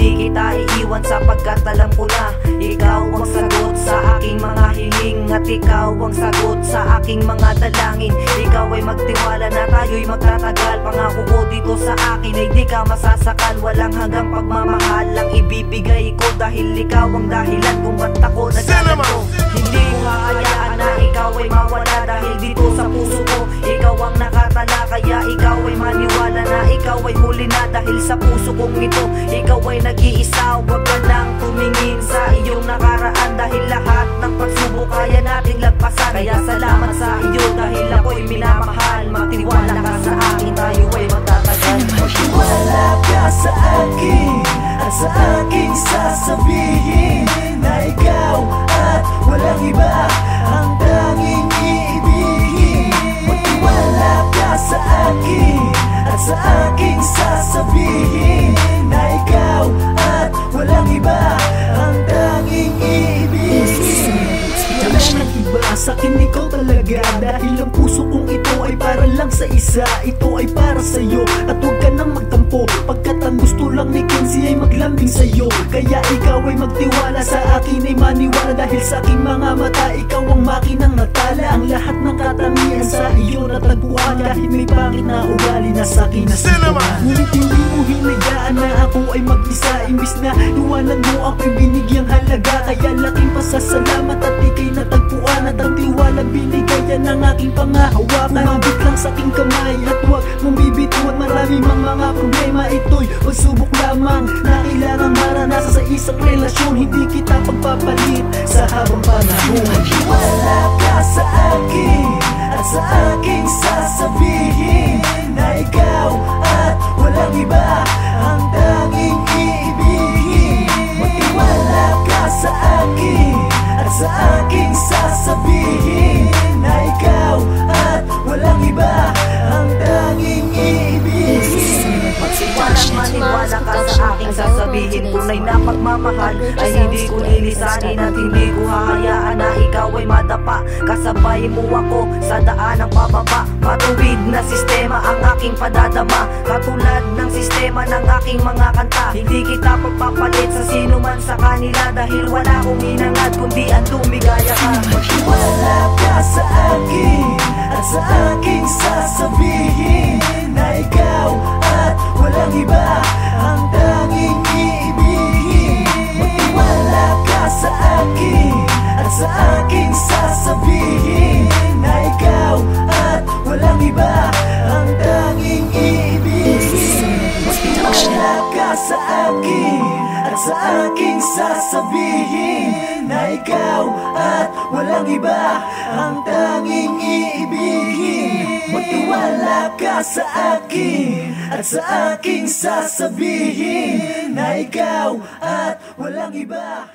Hindi kita iiwan sapagkat alam ko na ikaw ang sagot sa aking mga hiling, at ikaw ang sagot sa aking mga dalangin. Ikaw ay magtiwala na tayo'y magtatagal. Pangako ko dito sa akin ay di ka masasakal. Walang hanggang pagmamahal ang ibibigay ko, dahil ikaw ang dahilan kung ba't ako naglalaro. Hindi ko hahayaan na ikaw ay mawala, dahil dito sa puso ko ikaw ang nakatala. Kaya ikaw ay maniwala na ikaw ay huli na, dahil sa puso kong ito ikaw ay nag-iisa. Huwag ka nang tumingin sa iyong nakaraan, dahil lahat ng pagsubok kaya nating lagpasan. Kaya salamat sa iyo dahil ako'y minamahal. Magtiwala ka sa akin, tayo ay magtatagal. Magtiwala ka sa akin at sa aking sasabihin na ikaw at walang iba ang tanging iibigin. Magtiwala ka sa akin at sa aking sasabihin na ikaw at walang iba ang tanging iibigin. Wala nang iba, sa'kin ikaw talaga, dahil ang puso kong ito ay para lang sa isa. Ito ay para sa'yo at huwag ka nang magtampo, pagkat ang gusto lang ni Kenzie ay maglambing sa'yo. Kaya ikaw ay magtiwala sa akin, ay maniwala, dahil sa aking mga mata ikaw ang makinang natala. Ang lahat ng katangian sa iyo natagpuan, kahit may pangit na ugali na sa'kin nasubukan. Ngunit hindi mo hinayaan na ako ay mag-isa, imbis na iwanan mo ako'y binigyang halaga. Kaya laking pasasalamat at ika'y natagpuan, at ang tiwala binigayan ng aking pangahawakan. Umabit lang sa aking kamay at huwag mong bibituan. Marami mang mga problema, ito'y pagsubok lamang na kailangang maranasan sa isang relasyon. Hindi kita pagpapalit sa habang panahon. Magtiwala ka sa akin at sa aking sasabihin na ikaw at walang iba ang tanging iibigin. Magtiwala ka sa akin at sa aking sasabihin na ikaw at walang iba ang tanging iibigin. Walang maniwala ka sa aking sasabihin. Tunay na pagmamahal ay hindi ko lilisanin, at hindi ko hahayaan na ikaw ay madapa. Kasabay mo ako sa daan ng pababa. Matuwid na sistema ang aking padadama, katulad ng sistema ng aking mga kanta. Hindi kita pagpapalit sa sino man sa kanila, dahil wala akong hinangad kundi ang tumigaya ka. Magtiwala ka sa akin at sa aking sasabihin na ikaw at walang iba ang tanging iibigin. Magtiwala ka sa akin at sa aking sasabihin na ikaw at walang iba ang tanging iibigin. Magtiwala ka sa akin at sa aking sasabihin na ikaw at walang iba ang tanging iibigin. Magtiwala ka sa akin at sa aking sasabihin na ikaw at walang iba